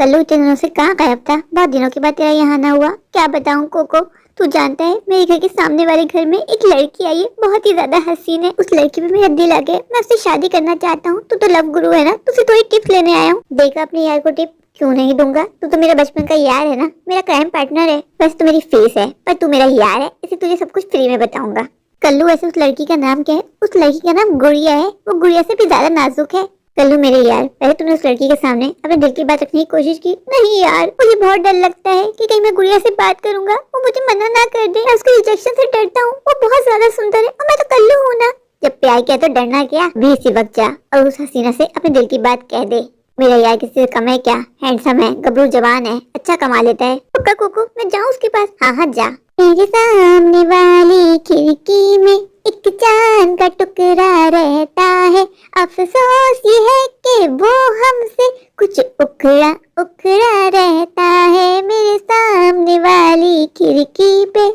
कल्लू इतने दिनों से कहाँ गायब था? बहुत दिनों के बाद तेरा यहाँ आना हुआ। क्या बताऊँ कोको, तू जानता है मेरे घर के सामने वाले घर में एक लड़की आई है, बहुत ही ज्यादा हसीन है। उस लड़की पे मेरा दिल आ गया, मैं उससे शादी करना चाहता हूँ। तू तो लव गुरु है ना, तुझसे थोड़ी टिप्स लेने आया हूँ। देखा अपने यार को टिप क्यों नहीं दूंगा, तू तो मेरा बचपन का यार है ना, मेरा क्राइम पार्टनर है। बस तू मेरी फेस है पर तू मेरा यार है, इसे तुझे सब कुछ फ्री में बताऊंगा। कल्लू वैसे उस लड़की का नाम क्या है? उस लड़की का नाम गुड़िया है, वो गुड़िया से भी ज्यादा नाजुक है। कल्लू मेरे यार, पहले तुमने उस लड़की के सामने अपने दिल की बात रखने की कोशिश की? नहीं यार, मुझे बहुत डर लगता है कि कहीं मैं गुड़िया से बात करूंगा वो मुझे मना ना कर दे। मैं उसके रिजेक्शन से डरता हूँ, वो बहुत ज्यादा सुंदर है और मैं तो कल्लू हूँ ना। जब प्यार किया तो डरना क्या, भी इसी वक्त जा और उस हसीना से अपने दिल की बात कह दे। मेरा यार किसी से कम है क्या? हैंडसम है, गबरू जवान है, अच्छा कमा लेता है। पक्का कोको, मैं जाऊँ उसके पास? हाँ हाँ जा। मेरे सामने वाली खिड़की में एक चांद का टुकड़ा रहता है, अफसोस ये है कि वो हमसे कुछ उखड़ा उखड़ा रहता है। मेरे सामने वाली खिड़की पे।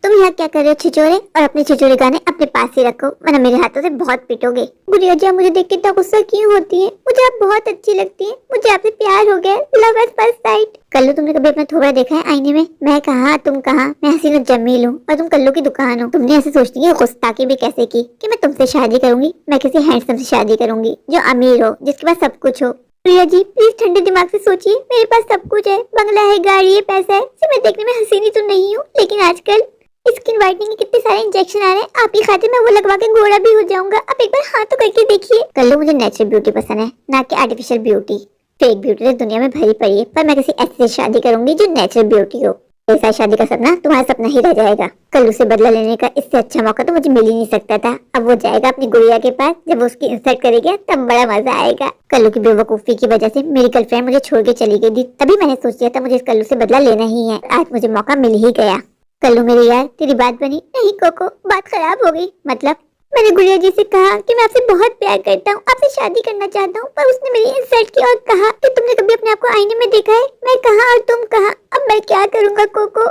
तुम यहाँ क्या कर रहे हो छिचोरे? और अपने छिचोरे गाने अपने पास ही रखो, वरना मेरे हाथों से बहुत पिटोगे। गुड़िया जी, मुझे देख के इतना गुस्सा क्यों होती है? मुझे आप बहुत अच्छी लगती है, मुझे आपसे प्यार हो गया, love at first sight. Kallu, तुमने कभी अपना थोबड़ा देखा है आईने में? मैं कहाँ तुम कहाँ, मैं हसीना जमील हूँ और तुम कल्लू की दुकान हो। तुमने ऐसे सोचती है गुस्ताखी भी कैसे की कि मैं तुमसे शादी करूंगी? मैं किसी हैंडसम से शादी करूंगी जो अमीर हो, जिसके पास सब कुछ हो। प्रिया जी प्लीज ठंडे दिमाग से सोचिए, मेरे पास सब कुछ है, बंगला है, गाड़ी है, पैसा है। सिर्फ मैं देखने में हसीनी तो नहीं हूँ, लेकिन आजकल स्किन वाइटनिंग के कितने सारे इंजेक्शन आ रहे हैं, आपकी खातिर मैं वो लगवा के गोरा भी हो जाऊंगा। आप एक बार हाथ तो करके देखिए। कल्लू, मुझे नेचुरल ब्यूटी पसंद है, ना कि आर्टिफिशियल ब्यूटी। फेक ब्यूटी तो दुनिया में भरी पड़ी है, पर मैं किसी ऐसे से शादी करूंगी जो नेचुरल ब्यूटी हो। ऐसा शादी का सपना तुम्हारा सपना ही रह जाएगा। कल्लू से बदला लेने का इससे अच्छा मौका तो मुझे मिल ही नहीं सकता था। अब वो जाएगा अपनी गुड़िया के पास, जब वो उसकी इंसल्ट करेगा तब बड़ा मजा आएगा। कल्लू की बेवकूफी की वजह से मेरी गर्लफ्रेंड मुझे छोड़ के चली गई थी, तभी मैंने सोच लिया था मुझे इस कल्लू से बदला लेना ही है। आज मुझे मौका मिल ही गया। कल्लू मेरे यार, तेरी बात बनी? नहीं कोको, बात खराब हो गई। मतलब मैंने गुड़िया जी से कहा कि मैं आपसे बहुत प्यार करता हूँ, आपसे शादी करना चाहता हूँ, पर उसने मेरी इंसल्ट की और कहा कि तुमने कभी अपने आप को आईने में देखा है? मैं कहा और तुम कहा, अब मैं क्या करूँगा कोको?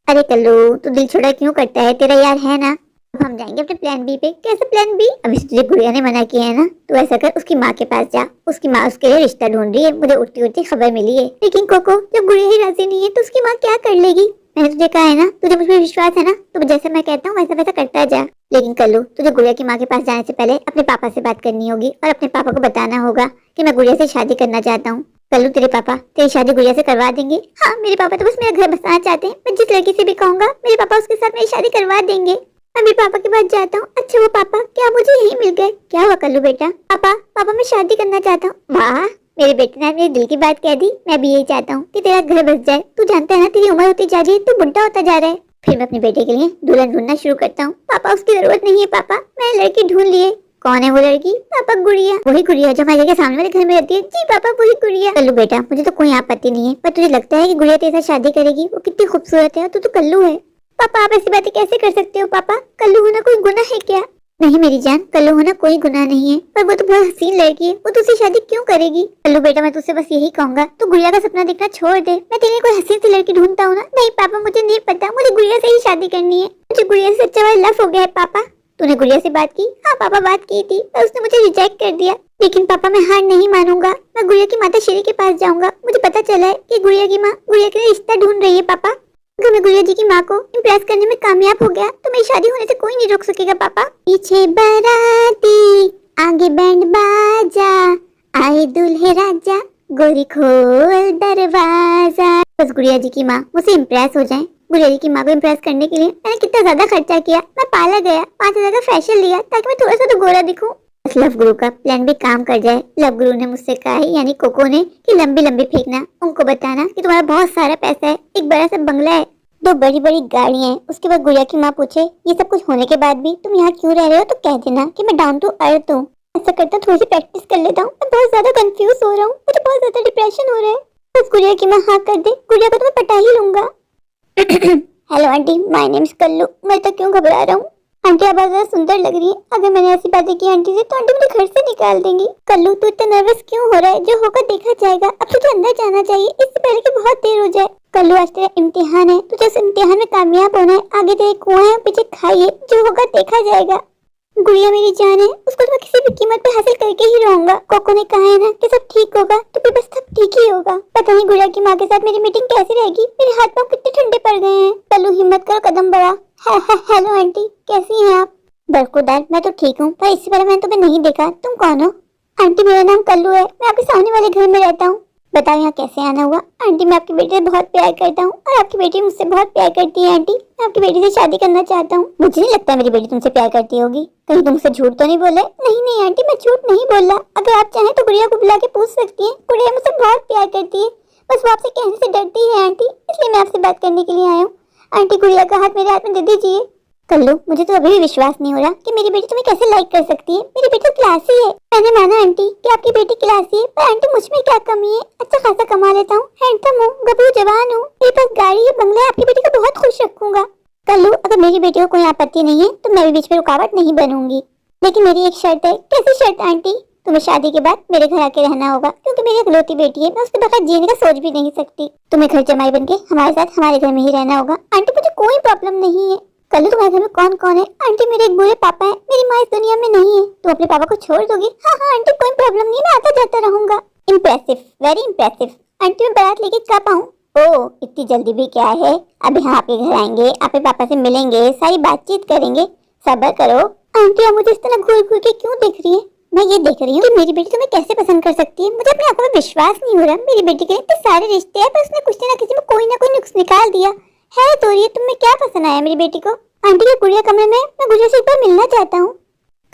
अरे कल्लू, तू दिल छोड़ा क्यों करता है? तेरा यार है ना। अब हम जाएंगे अपने प्लान बी पे। कैसा प्लान बी? अभी तुझे गुड़िया ने मना किया है ना, तो ऐसा कर उसकी माँ के पास जा। उसकी माँ उसके लिए रिश्ता ढूंढ रही है, मुझे उठती उठती खबर मिली है। लेकिन कोको, जब गुड़िया ही राजी नहीं है तो उसकी माँ क्या कर लेगी? मैंने तुझे कहा है ना, तुझे मुझ पर विश्वास है ना, तो जैसे मैं कहता हूँ वैसा वैसा करता जा। लेकिन कल्लू, तुझे गुड़िया की माँ के पास जाने से पहले अपने पापा से बात करनी होगी और अपने पापा को बताना होगा कि मैं गुड़िया से शादी करना चाहता हूँ। कल्लू, तेरे पापा तेरी शादी गुड़िया से करवा देंगे? हाँ, मेरे पापा तो बस मेरा घर बसाना चाहते हैं। मैं जिस लड़की से भी कहूँगा मेरे पापा उसके साथ मेरी शादी करवा देंगे। मैं भी पापा के पास जाता हूँ। अच्छा वो पापा, क्या मुझे यही मिल गए? क्या हुआ कल्लू बेटा? पापा पापा मैं शादी करना चाहता हूँ। वाह, मेरे बेटे ने मेरे दिल की बात कह दी। मैं भी यही चाहता हूँ कि तेरा घर बस जाए। तू जानता है ना, तेरी उम्र होती जा रही है, तू बुढ़ा होता जा रहा है। फिर मैं अपने बेटे के लिए दुल्हन ढूंढना शुरू करता हूँ। पापा उसकी जरूरत नहीं है पापा, मैं लड़की ढूंढ लिए। कौन है वो लड़की? पापा गुड़िया। वही गुड़िया जो हमारे घर के सामने वाले घर में रहती है? जी पापा, वही गुड़िया। कल्लू बेटा, मुझे तो कोई आपत्ति नहीं है, पर तुझे लगता है कि गुड़िया तेरे साथ शादी करेगी? वो कितनी खूबसूरत है, तू तो कल्लू है। पापा आप ऐसी बातें कैसे कर सकते हो? पापा कल्लू होना कोई गुनाह है क्या? नहीं मेरी जान, कल्लू होना कोई गुनाह नहीं है, पर वो तो बहुत हसीन लड़की है, वो तुझसे शादी क्यों करेगी? कल्लू बेटा, मैं तुझसे बस यही कहूंगा, तो गुड़िया का सपना देखना छोड़ दे। मैं तेरे लिए कोई हसीन सी लड़की ढूंढता हूँ ना। नहीं पापा, मुझे नहीं पता, मुझे गुड़िया से ही शादी करनी है। मुझे गुड़िया से सच्चा वाला लव हो गया है। पापा तूने गुड़िया से बात की? हाँ पापा, बात की थी, पर उसने मुझे रिजेक्ट कर दिया। लेकिन पापा मैं हार नहीं मानूंगा, मैं गुड़िया की माता श्री के पास जाऊंगा। मुझे पता चला है कि गुड़िया की माँ गुड़िया के लिए रिश्ता ढूंढ रही है। पापा अगर मैं गुड़िया जी की माँ को इम्प्रेस करने में कामयाब हो गया तो मेरी शादी होने से कोई नहीं रोक सकेगा। पापा पीछे बाराती आगे बैंड बाजा, आए दूल्हे राजा, गोरी खोल दरवाजा। बस गुड़िया जी की माँ मुझसे इम्प्रेस हो जाए। गुड़िया जी की माँ को इम्प्रेस करने के लिए मैंने कितना ज्यादा खर्चा किया। मैं पाला गया, 5,000 का फैशन लिया ताकि मैं थोड़ा सा तो गोरा दिखूं। बस लव गुरु का प्लान भी काम कर जाए। लव गुरु ने मुझसे कहा है, यानी कोको ने, कि लंबी लंबी फेंकना, उनको बताना कि तुम्हारा बहुत सारा पैसा है, एक बड़ा सा बंगला है, 2 बड़ी बड़ी गाड़ियां हैं। उसके बाद गुड़िया की माँ पूछे ये सब कुछ होने के बाद भी तुम यहाँ क्यों रह रहे हो, तो कह देना कि मैं डाउन टू अर्थ हूँ। ऐसा करता थोड़ी सी प्रैक्टिस कर लेता हूँ। मैं बहुत ज्यादा कंफ्यूज हो रहा हूँ, मुझे बहुत ज्यादा डिप्रेशन हो रहा है। बस गुड़िया की माँ हाँ कर दे, गुड़िया को तो मैं पटा ही लूंगा। Hello aunty, my name is Kallu. मैं तो क्यों घबरा रहा हूँ? आंटी आप ज्यादा सुंदर लग रही है। अगर मैंने ऐसी बातें की आंटी से तो आंटी मुझे घर से निकाल देंगी। कल्लू तू इतना नर्वस क्यों हो रहा है? जो होगा देखा जाएगा। अब तुझे अंदर जाना चाहिए, इससे पहले कि बहुत देर हो जाए। कल्लू आज तेरा इम्तिहान है, तुझे उस इम्तिहान में कामयाब होना है। आगे तेरे कुआं है, पीछे खाई है, जो होगा देखा जाएगा। गुड़िया मेरी जान है, उसको तो मैं किसी भी कीमत पे हासिल करके ही रहूंगा। कोको ने कहा है ना कि सब ठीक होगा, तो फिर बस सब ठीक ही होगा। पता नहीं गुड़िया की माँ के साथ मेरी मीटिंग कैसी रहेगी। मेरे हाथ पाँव कितने ठंडे पड़ गए हैं। कल्लू हिम्मत करो, कदम बढ़ा। हेलो आंटी, कैसी हैं आप? बरखुरदार, मैं तो ठीक हूँ, पर इससे पहले मैंने तुम्हें नहीं देखा। तुम कौन हो? आंटी मेरा नाम कल्लू है, मैं आपके सामने वाले घर में रहता हूँ। बताओ यहाँ कैसे आना हुआ? आंटी मैं आपकी बेटी से बहुत प्यार करता हूँ और आपकी बेटी मुझसे बहुत प्यार करती है। आंटी मैं आपकी बेटी से शादी करना चाहता हूँ। मुझे नहीं लगता मेरी बेटी तुमसे प्यार करती होगी। कहीं तुमसे झूठ तो नहीं बोले? नहीं नहीं आंटी, मैं झूठ नहीं बोला। अगर आप चाहें तो गुड़िया को बुला के पूछ सकती है। गुड़िया मुझसे बहुत प्यार करती है, बस वो आपसे कहने से डरती है आंटी, इसलिए मैं आपसे बात करने के लिए आया हूँ। आंटी गुड़िया का हाथ मेरे हाथ में दे दीजिए। कल्लू मुझे तो अभी भी विश्वास नहीं हो रहा कि मेरी बेटी तुम्हें कैसे लाइक कर सकती है। मेरी बेटी तो क्लासी है। मैंने माना आंटी कि आपकी बेटी क्लासी है, पर आंटी मुझ में क्या कमी है? अच्छा खासा कमा लेता हूँ, हैंडसम हूँ, गबरू जवान हूँ, मेरे पास गाड़ी है, बंगला है। आपकी बेटी को बहुत खुश रखूंगा। कल्लू अगर मेरी बेटी को कोई आपत्ति नहीं है तो मैं भी बीच में रुकावट नहीं बनूंगी, लेकिन मेरी एक शर्त है। कैसी शर्त आंटी? तुम्हें शादी के बाद मेरे घर आके रहना होगा, क्योंकि मेरी इकलौती बेटी है, मैं उसके बगैर जीने का सोच भी नहीं सकती। तुम्हें घर जमाई बन के हमारे साथ हमारे घर में ही रहना होगा। आंटी मुझे कोई प्रॉब्लम नहीं है। कल्लू तुम्हारे घर में कौन कौन है? आंटी मेरे एक बुरे पापा हैं, मेरी माँ इस दुनिया में नहीं है। तुम अपने पापा को छोड़ दोगी? हाँ हाँ आंटी कोई प्रॉब्लम नहीं, मैं आता जाता रहूंगा। Impressive, very impressive. आंटी मैं बारात लेके कब आऊँ? ओह इतनी जल्दी भी क्या है, अभी हम आपके घर आएंगे, अपने पापा से मिलेंगे, सारी बातचीत करेंगे, सब्र करो। आंटी आप मुझे इस तरह घूर घूर के क्यों देख रही है? मैं ये देख रही हूँ कि मेरी बेटी तुम्हें कैसे पसंद कर सकती है। मुझे अपनी आंखों में विश्वास नहीं हो रहा। मेरी बेटी के लिए इतने सारे रिश्ते हैं, पर उसने कुछ ना किसी में कोई ना कोई नुक्स निकाल दिया है। तो ये तुम्हें क्या पसंद आया मेरी बेटी को? आंटी के गुड़िया कमरे में, मैं गुड़िया से एक बार मिलना चाहता हूँ।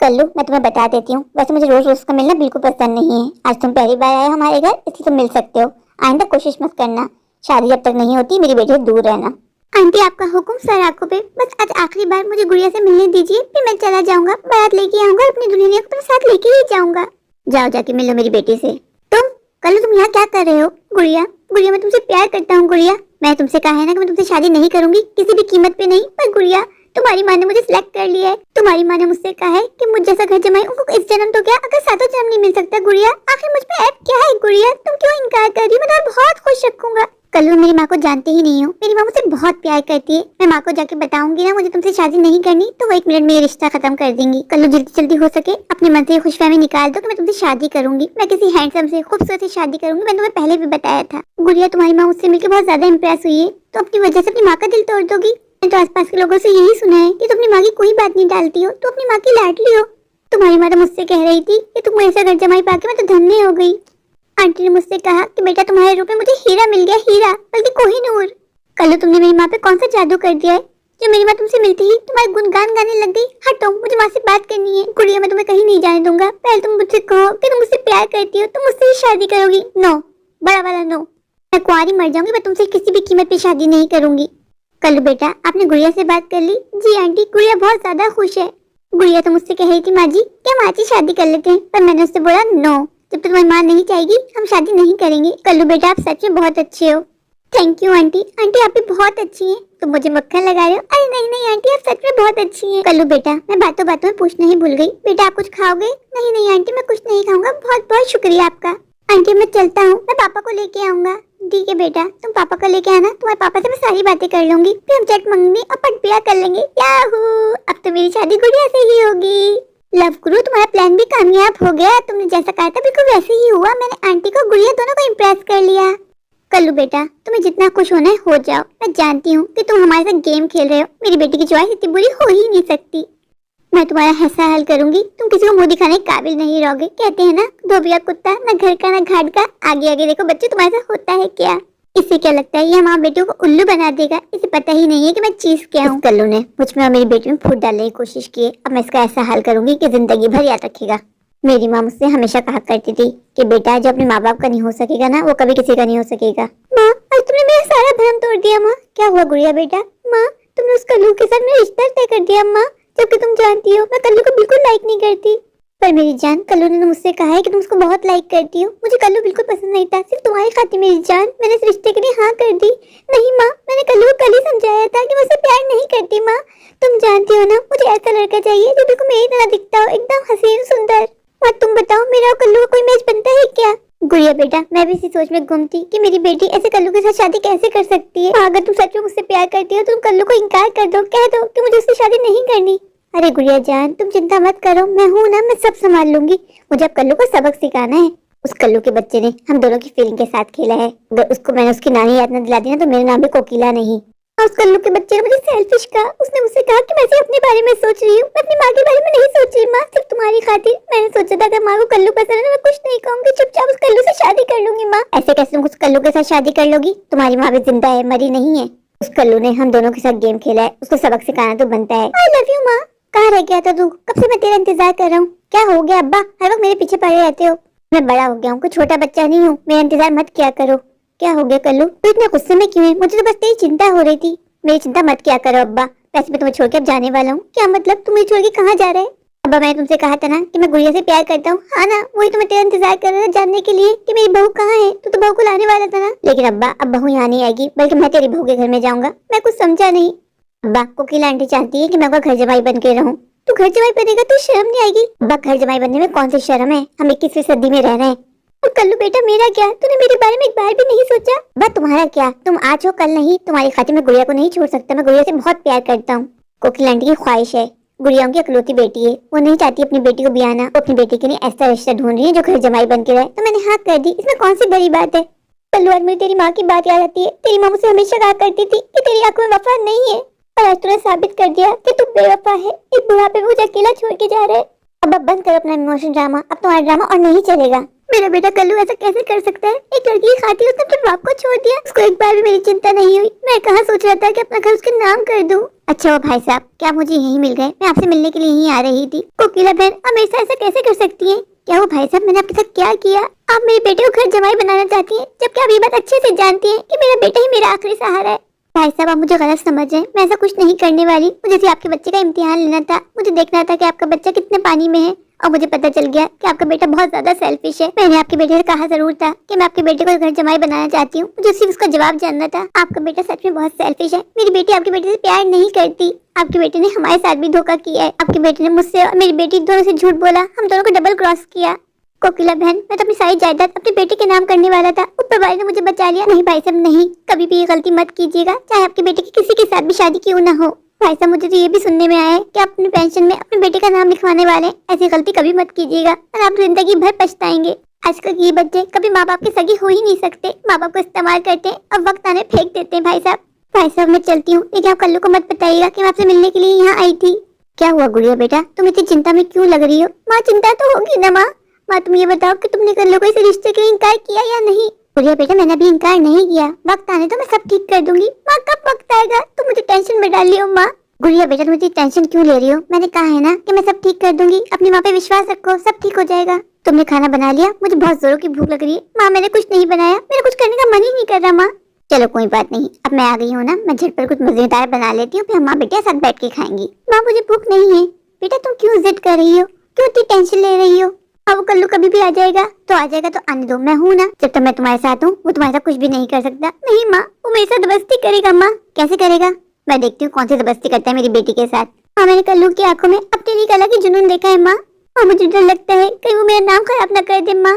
कल्लू मैं तुम्हें बता देती हूँ, वैसे मुझे रोज रोज का मिलना बिल्कुल पसंद नहीं है। आज तुम पहली बार आए हमारे घर, इसलिए तुम मिल सकते हो। आइंदा कोशिश मत करना, शादी जब तक नहीं होती मेरी बेटी से दूर रहना। आंटी आपका हुक्म सर आंखों पे। बस आज आखिरी बार मुझे गुड़िया से मिलने दीजिए, फिर मैं चला जाऊंगा। बारात लेके आऊंगा, अपनी दुल्हनिया को अपने साथ लेके ही जाऊंगा। जाओ जाके मिलो मेरी बेटी से। तुम कल्लू तुम यहाँ क्या कर रहे हो? गुड़िया गुड़िया मैं तुमसे प्यार करता हूँ। गुड़िया मैं तुमसे कहा है ना कि मैं तुमसे शादी नहीं करूंगी, किसी भी कीमत पे नहीं। पर गुड़िया तुम्हारी माँ ने मुझे सिलेक्ट कर लिया है। तुम्हारी माँ ने मुझसे कहा है कि मुझ जैसा घर जमाई उनको इस जन्म तो क्या, अगर सातों जन्म नहीं मिल सकता। गुड़िया आखिर मुझ में ऐप क्या है? गुड़िया तुम क्यों इनकार कर रही हो? मैं तुम्हें बहुत खुश रखूंगा। कल्लू मेरी माँ को जानते ही नहीं हो, मेरी माँ मुझसे बहुत प्यार करती है। मैं माँ को जाके बताऊंगी ना मुझे तुमसे शादी नहीं करनी, तो वो 1 मिनट में ये रिश्ता खत्म कर देंगी। कल्लू जल्दी जल्दी हो सके अपने मन से खुशफहमी निकाल दो कि मैं तुमसे शादी करूंगी। मैं किसी हैंडसम से खूबसूरत से शादी करूंगी। मैंने तुम्हें पहले भी बताया था। गुड़िया तुम्हारी माँ मुझसे मिलकर बहुत ज्यादा इम्प्रेस हुई है, तो अपनी वजह से अपनी माँ का दिल तोड़ दोगी? मैं तो आसपास के लोगों से यही सुना है कि तुम अपनी माँ की कोई बात नहीं डालती हो, तो अपनी माँ की लाडली हो। तुम्हारी माँ तो मुझसे कह रही थी कि तुम ऐसा घर जमाई पाके मैं तो धन्य हो गई। आंटी ने मुझसे कहा कि बेटा तुम्हारे रूप में मुझे हीरा मिल गया, हीरा बल्कि कोहिनूर। कल्लू तुमने मेरी माँ पे कौन सा जादू कर दिया है जो मेरी माँ तुमसे मिलती ही तुम्हारे गुणगान गाने लग गई? हटो, मुझे माँ से बात करनी है। गुड़िया मैं तुम्हें कहीं नहीं जाने दूंगा। पहले तुम मुझसे कहो कि तुम मुझसे प्यार करती हो, तुम मुझसे ही शादी करोगी। नो, बड़ा वाला नो। मैं कुंवारी मर जाऊंगी, मैं तुमसे किसी भी कीमत पे शादी नहीं करूंगी। कल्लू बेटा आपने गुड़िया से बात कर ली? जी आंटी, गुड़िया बहुत ज्यादा खुश है। गुड़िया तो मुझसे कह रही थी माँ जी कि हम आज ही शादी कर लेते हैं, पर मैंने उससे बोला नो, जब तक तुम्हारी माँ नहीं चाहेगी हम शादी नहीं करेंगे। कल्लू बेटा आप सच में बहुत अच्छे हो। Thank you aunty. आंटी आप भी बहुत अच्छी हैं। तुम मुझे मक्खन लगा रहे हो? अरे नहीं नहीं आंटी आप सच में बहुत अच्छी हैं। कल्लू बेटा मैं बातों बातों में पूछना ही भूल गई, बेटा आप कुछ खाओगे? नहीं नहीं आंटी मैं कुछ नहीं खाऊंगा, बहुत बहुत शुक्रिया आपका। आंटी मैं चलता हूँ, मैं पापा को लेके आऊंगा। ठीक है बेटा, तुम पापा को लेके आना, तुम्हारे पापा से मैं सारी बातें कर लूंगी, फिर हम चट मंगनी और पट ब्याह कर लेंगे। याहू, अब तो मेरी शादी गुड़िया से ही होगी। लव गुरु तुम्हारा प्लान भी कामयाब हो गया, तुमने जैसा कहा था बिल्कुल वैसे ही हुआ। मैंने आंटी को गुड़िया दोनों को इम्प्रेस कर लिया। कल्लू बेटा तुम्हें जितना खुश होना है हो जाओ, मैं जानती हूँ कि तुम हमारे साथ गेम खेल रहे हो। मेरी बेटी की चॉइस इतनी बुरी हो ही नहीं सकती। मैं तुम्हारा हिस्सा हल करूंगी, तुम किसी को मुंह दिखाने के काबिल नहीं रहोगे। कहते हैं ना धोबिया कुत्ता, ना घर का ना घाट का। आगे आगे देखो बच्चे तुम्हारे साथ होता है क्या। इससे क्या लगता है ये हमारे बेटियों को उल्लू बना देगा? इसे पता ही नहीं है कि मैं चीज क्या हूँ। कल्लू ने मुझ में और मेरी बेटी में फूट डालने की कोशिश की। अब मैं इसका ऐसा हल करूंगी कि जिंदगी भर याद रखेगा। मेरी माँ मुझसे हमेशा कहा करती थी कि बेटा जो अपने माँ बाप का नहीं हो सकेगा ना, वो कभी किसी का नहीं हो सकेगा। माँ आज तुमने मेरा सारा भ्रम तोड़ दिया। माँ क्या हुआ गुड़िया बेटा? माँ तुमने उस कल्लू के साथ मेरा रिश्ता तय कर दिया। माँ जबकि तुम जानती हो मैं कल्लू को बिल्कुल लाइक नहीं करती। पर मेरी जान कल्लू ने मुझसे कहा है कि तुम उसको बहुत लाइक करती हो। मुझे कल्लू बिल्कुल पसंद नहीं था, सिर्फ तुम्हारी खातिर मेरी जान मैंने इस रिश्ते के लिए हाँ कर दी। नहीं माँ, मैंने कल्लू को कल ही समझाया था कि मैं उसे प्यार नहीं करती। माँ तुम जानती हो ना मुझे ऐसा लड़का चाहिए जो बिल्कुल मेरी तरह दिखता हो, एकदम हसीन सुंदर। माँ तुम बताओ मेरा और कल्लू का कोई मैच बनता है क्या? गुड़िया बेटा मैं भी इसी सोच में गुम थी कि मेरी बेटी ऐसे कल्लू के साथ शादी कैसे कर सकती है। अगर तुम सच में मुझसे प्यार करती हो तो तुम कल्लू को इनकार कर दो, कह दो कि मुझे उससे शादी नहीं करनी। अरे गुड़िया जान, तुम चिंता मत करो, मैं हूँ ना, मैं सब संभाल लूंगी। मुझे अब कल्लू को सबक सिखाना है। उस कल्लू के बच्चे ने हम दोनों की फीलिंग के साथ खेला है। अगर उसको मैंने उसकी नानी याद न दिला दी ना तो मेरा नाम भी कोकिला नहीं। और उस कल्लू के बच्चे ने मुझे सेल्फिश कहा। उसने मुझसे कहा कि मैं सिर्फ अपने बारे में सोच रही हूँ, मैं अपनी माँ के बारे में नहीं सोच रही। माँ, सिर्फ तुम्हारी खातिर। मैंने सोचा था अगर माँ को कल्लू पसंद है तो मैं कुछ नहीं कहूंगी, चुपचाप उस कल्लू से शादी कर लूंगी। माँ, ऐसे कैसे तुम उस कल्लू के साथ शादी कर लोगी? तुम्हारी माँ भी जिंदा है, मरी नहीं है। उस कल्लू ने हम दोनों के साथ गेम खेला है, उसको सबक सिखाना तो बनता है। आई लव यू माँ। कहाँ रह गया था तू? कब से मैं तेरा इंतजार कर रहा हूँ। क्या हो गया अब्बा, हर वक्त मेरे पीछे पड़े रहते हो? मैं बड़ा हो गया हूँ, कोई छोटा बच्चा नहीं हूँ, मेरा इंतजार मत किया करो। क्या हो गया कल्लू, तू इतना गुस्से में क्यों है? मुझे तो बस तेरी चिंता हो रही थी। मेरी चिंता मत किया करो अब्बा, वैसे मैं तुम्हें छोड़ के अब जाने वाला हूँ। क्या मतलब, तुम मुझे छोड़ के कहाँ जा रहे हैं? अब्बा, मैंने तुमसे कहा था ना कि मैं गुड़िया से प्यार करता हूँ। हाँ ना, वही तो मैं तेरा इंतजार कर रहा था जानने के लिए कि मेरी बहू कहाँ है। तू तो बहू को लाने वाला था ना। लेकिन अब्बा, अब बहू यहाँ नहीं आएगी, बल्कि मैं तेरी बहू के घर में जाऊंगा। मैं कुछ समझा नहीं। अब्बा, कोकिला आंटी चाहती है कि मैं उसका घर जमाई बन के रहूं। तू घर जमाई बनेगा तो शर्म नहीं आएगी? अब्बा, घर जमाई बनने में कौन सी शर्म है? हम 21वीं सदी में रह रहे हैं। और कल्लू बेटा, मेरा क्या? तूने मेरे बारे में एक बार भी नहीं सोचा? अब्बा, तुम्हारा क्या? तुम आज हो कल नहीं। तुम्हारी खातिर मैं गुड़िया को नहीं छोड़ सकता। मैं गुड़िया से बहुत प्यार करता हूँ। कोकिला आंटी की ख्वाहिश है, गुड़िया की इकलौती बेटी है, वो नहीं चाहती अपनी बेटी को ब्याहना। वो अपनी बेटी के लिए ऐसा रिश्ता ढूंढ रही है जो घर जमाई बन के रहे। तो मैंने हाँ कर दी, इसमें कौन सी बड़ी बात है? कल्लू, आज मुझे तेरी माँ की बात याद आती है। तेरी माँ मुझसे हमेशा कहा करती थी कि तेरी आंखों में वफा नहीं है, और आज तूने साबित कर दिया कि तू बेवफा है। एक बुढ़ापे में मुझे अकेला छोड़ के जा रहा है। अब बंद कर अपना इमोशन ड्रामा, अब तुम्हारा ड्रामा और नहीं चलेगा। मेरा बेटा कल्लू ऐसा कैसे कर सकता है? एक लड़की की खातिर उसने अपने बाप को छोड़ दिया। उसको एक बार भी मेरी चिंता नहीं हुई। मैं कहाँ सोच रहा था कि अपना घर उसके नाम कर दूं। अच्छा वो भाई साहब, क्या मुझे यही मिल गए? मैं आपसे मिलने के लिए यहीं आ रही थी। कोकिला बहन, हमेशा ऐसा कैसे कर सकती हैं? क्या वो भाई साहब, मैंने आपके साथ क्या किया? आप मेरे बेटे को घर जमाई बनाना चाहती हैं, जबकि आप ये बात अच्छे से जानती हैं कि मेरा बेटा ही मेरा आखिरी सहारा है। भाई साहब, आप मुझे गलत समझ रहे हैं। मैं ऐसा कुछ नहीं करने वाली। मुझे सिर्फ आपके बच्चे का इम्तिहान लेना था। मुझे देखना था कि आपका बच्चा कितने पानी में है, और मुझे पता चल गया कि आपका बेटा बहुत ज्यादा सेल्फिश है। मैंने आपके बेटे से कहा जरूर था कि मैं आपके बेटे को घर जमाई बनाना चाहती हूँ। मुझे सिर्फ उसका जवाब जानना था। आपका बेटा सच में बहुत सेल्फिश है। मेरी बेटी आपके बेटे से प्यार नहीं करती। आपके बेटे ने हमारे साथ भी धोखा किया है। आपके बेटे ने मुझसे और मेरी बेटी दोनों से झूठ बोला। हम दोनों को डबल क्रॉस किया। कोकिला बहन, मैं तो अपनी सारी जायदाद अपने बेटे के नाम करने वाला था। ऊपर वाले ने मुझे बचा लिया। नहीं भाई साहब नहीं, कभी भी ये गलती मत कीजिएगा, चाहे आपके बेटे की किसी के साथ भी शादी क्यों ना हो। भाई साहब, मुझे तो ये भी सुनने में आया है कि आप अपनी पेंशन में अपने बेटे का नाम लिखवाने वाले हैं। ऐसी गलती कभी मत कीजिएगा, और आप जिंदगी भर पछताएंगे। आजकल के ये बच्चे कभी माँ बाप के सगी हो ही नहीं सकते। माँ बाप को इस्तेमाल करते हैं और वक्त आने फेंक देते हैं। भाई साहब मैं चलती हूँ, लेकिन आप कल्लू को मत बताइएगा कि मैं आपसे मिलने के लिए यहाँ आई थी। क्या हुआ गुड़िया बेटा, तुम इतनी चिंता में क्यों लग रही हो? माँ, चिंता तो होगी ना माँ। माँ, तुम ये बताओ कि तुमने कल्लू को इस रिश्ते के लिए इनकार किया या नहीं? गुड़िया बेटा, मैंने अभी इनकार नहीं किया। वक्त आने तो मैं सब ठीक कर दूंगी। माँ, कब वक्त आएगा? तुम मुझे टेंशन में डाल रही हो माँ। गुड़िया बेटा, तुम इतनी टेंशन क्यों ले रही हो? मैंने कहा है ना कि मैं सब ठीक कर दूंगी। अपनी माँ पे विश्वास रखो, सब ठीक हो जाएगा। तुमने खाना बना लिया? मुझे बहुत जोरों की भूख लग रही है। माँ, मैंने कुछ नहीं बनाया, मेरा कुछ करने का मन ही नहीं कर रहा माँ। चलो कोई बात नहीं, अब मैं आ गई हूँ ना, मैं झटपट कुछ मजेदार बना लेती हूँ, फिर हम माँ बेटे साथ बैठ के खाएंगी। माँ, मुझे भूख नहीं है। बेटा, तुम क्यों जिद कर रही हो? क्यों इतनी टेंशन ले रही हो? अब वो कल्लू कभी भी आ जाएगा तो आने दो। मैं हूँ ना, जब तक मैं तुम्हारे साथ हूँ वो तुम्हारे साथ कुछ भी नहीं कर सकता। नहीं माँ, वो मेरे साथ जबरदस्ती करेगा। माँ, कैसे करेगा? मैं देखती हूँ कौन सी जबरदस्ती करता है मेरी बेटी के साथ। हाँ, मैंने कल्लू की आंखों में अपने लिए कला की जुनून देखा है माँ, और मुझे डर लगता है कहीं वो मेरा नाम खराब न कर दे। माँ,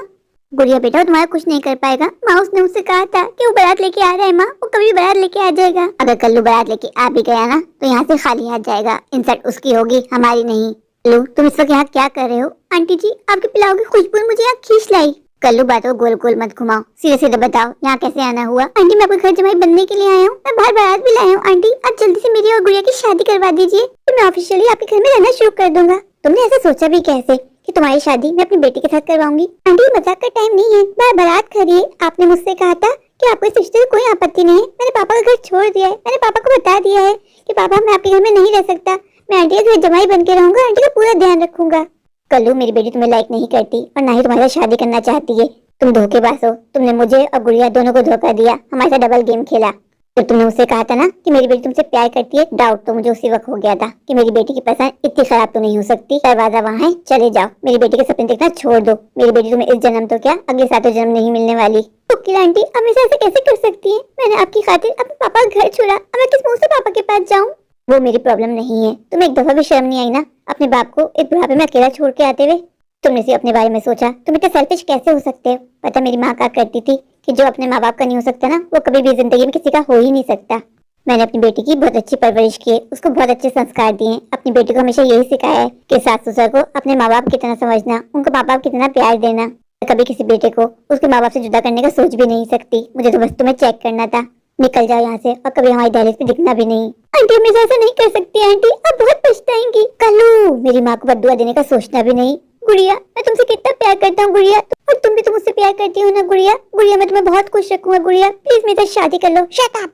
गुड़िया बेटा, वो तुम्हारा कुछ नहीं कर पाएगा। माँ, उसने मुझसे कहा था कि वो बारात लेके आ रहा है। माँ, वो कभी बारात लेके आ जाएगा। अगर कल्लू बारात लेके आ भी गया ना तो यहाँ से खाली हाथ जाएगा। इंसल्ट उसकी होगी, हमारी नहीं। कल्लू, तुम इस वक्त यहाँ क्या कर रहे हो? आंटी जी, आपके पिलाओ की खुशबू ने मुझे यहाँ खींच लाई। कल्लू, बातों को गोल गोल मत घुमाओ, सीधे सीधे बताओ यहाँ कैसे आना हुआ? आंटी, मैं आपके घर जमाई बनने के लिए आया हूँ। मैं बाहर बारात भी लाया हूँ। आंटी, आज जल्दी से मेरी और गुड़िया की शादी करवा दीजिए, तो मैं ऑफिशियली आपके घर में रहना शुरू कर दूंगा। तुमने ऐसा सोचा भी कैसे कि तुम्हारी शादी मैं अपनी बेटी के साथ करवाऊंगी? आंटी, मजाक का टाइम नहीं है, बारात खड़िए। आपने मुझसे कहा था कि आपको इस रिश्ते से कोई आपत्ति नहीं है। मैंने पापा का घर छोड़ दिया है। मैंने पापा को बता दिया है कि पापा, मैं आपके घर में नहीं रह सकता। मैं आंटी के घर जमाई बन के रहूंगा। आंटी का पूरा ध्यान रखूंगा। कल्लू, मेरी बेटी तुम्हें लाइक नहीं करती और ना ही तुम्हारे साथ शादी करना चाहती है। तुम धोखेबाज हो। तुमने मुझे और गुड़िया दोनों को धोखा दिया, हमारे साथ डबल गेम खेला। तो तुमने मुझसे कहा था ना कि मेरी बेटी तुमसे प्यार करती है, डाउट तो मुझे उसी वक्त हो गया था कि मेरी बेटी की पसंद इतनी खराब तो नहीं हो सकती। दरवाजा वहाँ है, चले जाओ। मेरी बेटी के सपने देखना छोड़ दो। मेरी बेटी तुम्हें इस जन्म तो क्या अगले 7 जन्म नहीं मिलने वाली। कोकिला आंटी, हमेशा ऐसे कैसे कर सकती है? मैंने आपकी खातिर अपने पापा का घर छोड़ा। अब मैं किस मुंह से पापा के पास जाऊँ? वो मेरी प्रॉब्लम नहीं है। तुम्हें एक दफा भी शर्म नहीं आई ना अपने बाप को एक बुढ़ापे में अकेला छोड़ के आते हुए? तुमने सिर्फ अपने बारे में सोचा। तुम इतने सेल्फिश कैसे हो सकते हो? पता मेरी माँ कहा करती थी कि जो अपने माँ बाप का नहीं हो सकता ना, वो कभी भी जिंदगी में किसी का हो ही नहीं सकता। मैंने अपनी बेटी की बहुत अच्छी परवरिश की है, उसको बहुत अच्छे संस्कार दिए हैं। अपनी बेटी को हमेशा यही सिखाया है कि सास ससुर को अपने माँ बाप की तरह समझना, उनको माँ बाप की तरह प्यार देना। कभी किसी बेटे को उसके माँ बाप से जुदा करने का सोच भी नहीं सकती। मुझे तो बस तुम्हें चेक करना था, निकल जाओ यहाँ से और कभी हमारी दहलीज पे दिखना भी नहीं। आंटी हमेशा ऐसा नहीं कर सकती आंटी, आप बहुत पछताएंगी। कल्लू, मेरी माँ को बद्दुआ देने का सोचना भी नहीं। गुड़िया, मैं तुमसे कितना प्यार करता हूँ गुड़िया, और तुम भी तो मुझसे प्यार करती हो ना गुड़िया। गुड़िया, मैं तुम्हें बहुत खुश रखूंगा गुड़िया, प्लीज मेरे साथ शादी कर लो। Shut up.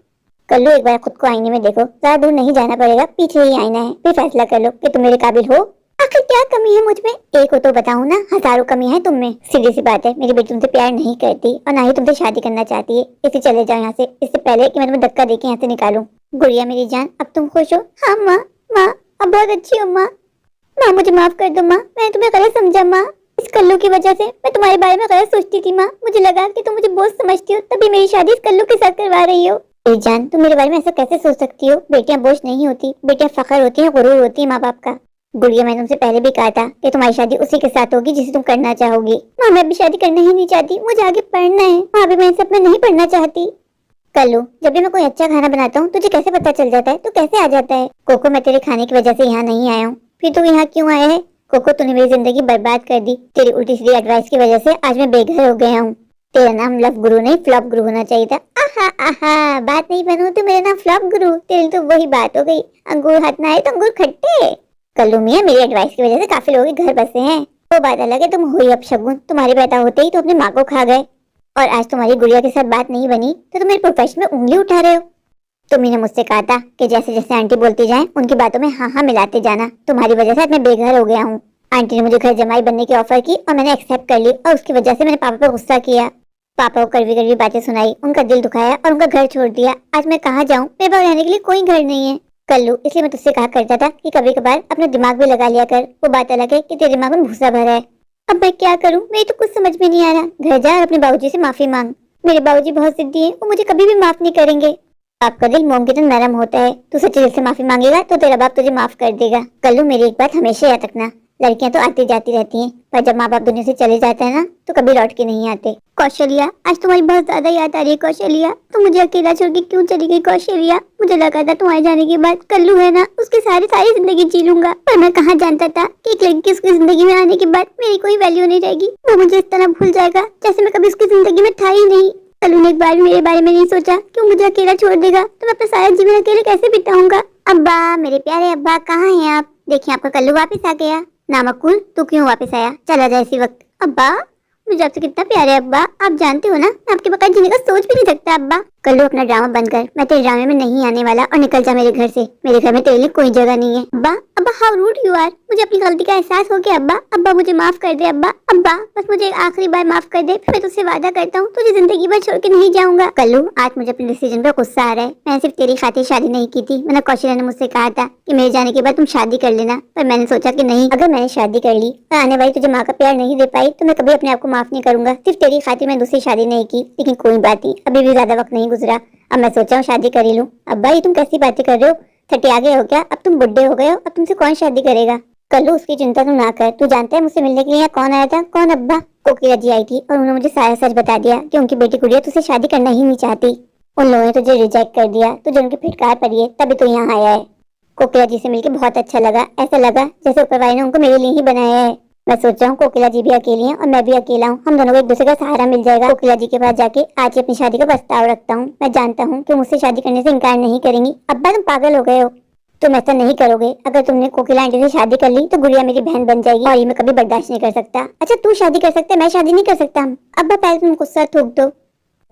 कल्लू, एक बार खुद को आईने में देखो, ज्यादा दूर नहीं जाना पड़ेगा, पीछे ही आईना है, फिर फैसला कर लो कि तुम मेरे काबिल हो। आखिर क्या कमी है मुझ में? एक हो तो बताऊं ना, हजारों कमी है तुम में। सीधी सी बात है, मेरी बेटी तुमसे प्यार नहीं करती और ना ही तुमसे शादी करना चाहती है। इसे चले जाओ यहाँ से, इससे पहले कि मैं तुम्हें धक्का देके यहाँ से निकालूं। गुड़िया मेरी जान, अब तुम खुश हो? हाँ माँ, माँ अब बहुत अच्छी हो माँ। माँ मुझे माफ कर दो माँ, मैंने तुम्हें गलत समझा माँ। इस कल्लू की वजह से मैं तुम्हारे बारे में गलत सोचती थी माँ। मुझे लगा कि तुम मुझे बोझ समझती हो, तभी मेरी शादी इस कल्लू के साथ करवा रही हो। मेरी जान, तुम मेरे बारे में ऐसा कैसे सोच सकती हो? बेटियां बोझ नहीं होती, बेटियां फख्र होती हैं, गुरूर होती है माँ बाप का। गुड़िया, मैंने तुमसे पहले भी कहा था कि तुम्हारी शादी उसी के साथ होगी जिसे तुम करना चाहोगी। माँ मैं अभी शादी करना ही नहीं चाहती, मुझे आगे पढ़ना है। माँ अभी मैं इन सब में नहीं पढ़ना चाहती। कल्लू, जब भी मैं कोई अच्छा खाना बनाता हूँ तुझे कैसे पता चल जाता है? तू कैसे आ जाता है? कोको, मैं तेरे खाने की वजह से यहाँ नहीं आया हूँ, फिर तू यहाँ क्यों आया है? कोको, तूने मेरी जिंदगी बर्बाद कर दी। तेरी उल्टी सीधी एडवाइस की वजह से आज मैं बेघर हो गया हूँ। तेरा नाम लव गुरु नहीं फ्लॉप गुरु होना चाहिए था। आहा आहा, बात नहीं बनू तो मेरा नाम फ्लॉप गुरु। तेरी तो वही बात हो गई, अंगूर हाथ ना आए तो अंगूर खट्टे। कल्लू मियाँ, मेरी एडवाइस की वजह से काफी लोगों के घर बसे हैं, वो बात अलग है। तुम हो ही अपशगुन, तुम्हारे पैदा होते ही तो अपनी माँ को खा गए, और आज तुम्हारी गुड़िया के साथ बात नहीं बनी तो तुम मेरे प्रोफेशन में उंगली उठा रहे हो। तुम ही ने मुझसे कहा था कि जैसे जैसे आंटी बोलती जाए उनकी बातों में हाँ हाँ मिलाते जाना। तुम्हारी वजह से आज मैं बेघर हो गया हूँ। आंटी ने मुझे घर जमाई बनने की ऑफर की और मैंने एक्सेप्ट कर ली, और उसकी वजह से मैंने पापा पर गुस्सा किया। पापा को कड़वी कड़वी बातें सुनाई, उनका दिल दुखाया और उनका घर छोड़ दिया। आज मैं कहाँ जाऊँ? मेरे पास रहने के लिए कोई घर नहीं है। कल्लू, इसलिए मैं तुझसे कहा करता था कि कभी कभार अपना दिमाग भी लगा लिया कर। वो बात अलग है कि तेरे दिमाग में भूसा भरा है। अब मैं क्या करूं? मेरी तो कुछ समझ में नहीं आ रहा। घर जा और अपने बाबूजी से माफी मांग। मेरे बाबूजी बहुत जिद्दी हैं, वो मुझे कभी भी माफ नहीं करेंगे। आपका दिल मोम की तरह नरम होता है, तू सच्चे दिल से माफी मांगेगा तो तेरा बाप तुझे माफ कर देगा। कल्लू, मेरी एक बात हमेशा याद रखना, लड़कियां तो आती जाती रहती हैं, पर जब माँ बाप दुनिया से चले जाते हैं ना तो कभी लौट के नहीं आते। कौशल्या, आज तुम्हारी बहुत ज्यादा याद आ रही है कौशल्या। तुम मुझे अकेला छोड़ के क्यों चली गई कौशल्या? मुझे लगा था तुम्हारे जाने के बाद कल्लू है ना, उसके सारी जिंदगी जी लूंगा, पर मैं कहाँ जानता था कि एक लड़की उसकी जिंदगी में आने के बाद मेरी कोई वैल्यू नहीं रहेगी। वो मुझे इस तरह भूल जाएगा जैसे मैं कभी उसकी जिंदगी में था ही नहीं। कल्लू ने एक बार भी मेरे बारे में नहीं सोचा कि वो मुझे अकेला छोड़ देगा, तो मैं अपना सारा जीवन अकेले कैसे बिताऊंगा? अब्बा, मेरे प्यारे अब्बा, कहाँ हैं आप? देखिए आपका कल्लू वापस आ गया। नामकुल, तू क्यों वापस आया? चला जाए इसी वक्त। अब्बा, मुझे आपसे कितना प्यार है अब्बा, आप जानते हो ना मैं आपके बगैर जीने का सोच भी नहीं सकता अब्बा। कल्लू, अपना ड्रामा बंद कर, मैं तेरे ड्रामे में नहीं आने वाला, और निकल जा मेरे घर से। मेरे घर में तेरे लिए कोई जगह नहीं है। अब्बा, अब्बा हाउ रूड यू आर। मुझे अपनी गलती का एहसास हो गया अब्बा। अब्बा मुझे माफ कर दे अब्बा। अब्बा बस मुझे एक आखिरी बार माफ कर दे, फिर मैं तुझसे वादा करता हूँ तुझे जिंदगी भर छोड़ के नहीं जाऊंगा। कल्लू, आज मुझे अपने डिसीजन पर गुस्सा आ रहा है। मैंने सिर्फ तेरी खातिर शादी नहीं की थी, मैंने कौशल्या ने मुझसे कहा था कि मेरे जाने के बाद तुम शादी कर लेना, पर मैंने सोचा कि नहीं, अगर मैंने शादी कर ली और आने वाली तुझे माँ का प्यार नहीं दे पाई तो मैं कभी अपने आप को माफ नहीं करूंगा। सिर्फ तेरी खातिर मैं दूसरी शादी नहीं की, लेकिन कोई बात नहीं, अभी भी ज्यादा वक्त नहीं गुजरा, अब मैं सोचा हूँ शादी कर ही लूँ। अब्बा, ये तुम कैसी बातें कर रहे हो? 30 आ गए हो क्या? अब तुम बुढ़े हो गए हो, अब तुमसे कौन शादी करेगा? कल्लू, उसकी चिंता तुम ना कर। तू जानता है मुझसे मिलने के लिए यहाँ कौन आया था? कौन अब्बा? कोकिला जी आई थी और उन्होंने मुझे सारा सच बता दिया कि उनकी बेटी गुड़िया तुझसे शादी करना ही नहीं चाहती। उन लोगों ने तुझे रिजेक्ट कर दिया, तुझे उनकी फिटकार पड़ी है, तभी तू यहाँ आया है। कोकिला जी से मिलकर बहुत अच्छा लगा, ऐसा लगा जैसे ऊपर वाले ने उनको मेरे लिए ही बनाया है। मैं सोच रहा हूँ कोकिला जी भी अकेली हैं और मैं भी अकेला हूँ, हम दोनों को एक दूसरे का सहारा मिल जाएगा। कोकिला जी के पास जाके आज ही अपनी शादी का प्रस्ताव रखता हूँ। मैं जानता हूँ कि मुझसे शादी करने से इनकार नहीं करेंगी। अब्बा, तुम पागल हो गए हो, तुम ऐसा नहीं करोगे। अगर तुमने कोकिला आंटी से शादी कर ली तो गुड़िया मेरी बहन बन जाएगी, और ये मैं कभी बर्दाश्त नहीं कर सकता। अच्छा, तू शादी कर सकते, मैं शादी नहीं कर सकता? अब्बा, पहले तुम गुस्सा थूक दो।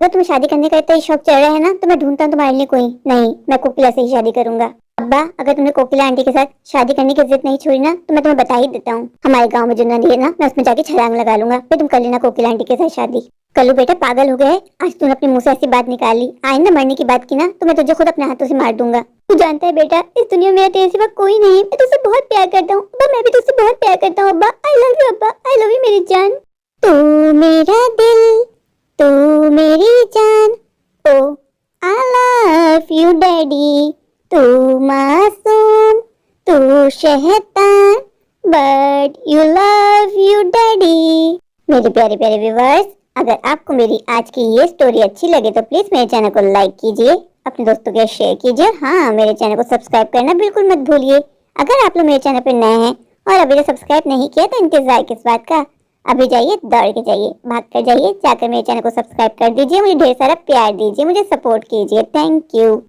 अगर तुम्हें शादी करने का इतना शौक चल रहा है ना तो मैं ढूंढता हूँ तुम्हारे लिए कोई। नहीं, मैं कोकिला से ही शादी करूंगा। अब्बा, अगर तुमने कोकिला आंटी के साथ शादी करने की इज्जत नहीं छोड़ी ना तो मैं तुम्हें बता ही देता हूँ, हमारे गाँव में जो नदी है ना, मैं उसमें जाके छलांग लगा लूंगा, फिर तुम कर लेना कोकिला आंटी के साथ शादी। कल्लू बेटा, पागल हो गए? आज तूने अपने मुंह से ऐसी बात निकाली, आइंदा मरने की बात की ना तो मैं तुझे खुद अपने हाथों से मार दूंगा। तू जानता है बेटा, इस दुनिया में मेरा तेरे सिवा कोई नहीं है। मैं तुझसे बहुत प्यार करता हूँ अब्बा, मैं भी तुझसे बहुत प्यार करता हूँ अब्बा। आई लव यू अब्बा, आई लव यू मेरी जान। तू मेरा दिल, तू मेरी जान, ओ आई लव यू डैडी। तू मासूम, तू शैतान, but you love you daddy. मेरे प्यारे प्यारे व्यूअर्स, अगर आपको मेरी आज की ये स्टोरी अच्छी लगे तो प्लीज मेरे चैनल को लाइक कीजिए, अपने दोस्तों के शेयर कीजिए। हाँ, मेरे चैनल को सब्सक्राइब करना बिल्कुल मत भूलिए। अगर आप लोग मेरे चैनल पर नए हैं और अभी तक सब्सक्राइब नहीं किया तो इंतजार किस बात का, अभी जाइए, दौड़ के जाइए, भाग कर जाइए, जाकर मेरे चैनल को सब्सक्राइब कर दीजिए। मुझे ढेर सारा प्यार दीजिए, मुझे सपोर्ट कीजिए। Thank you.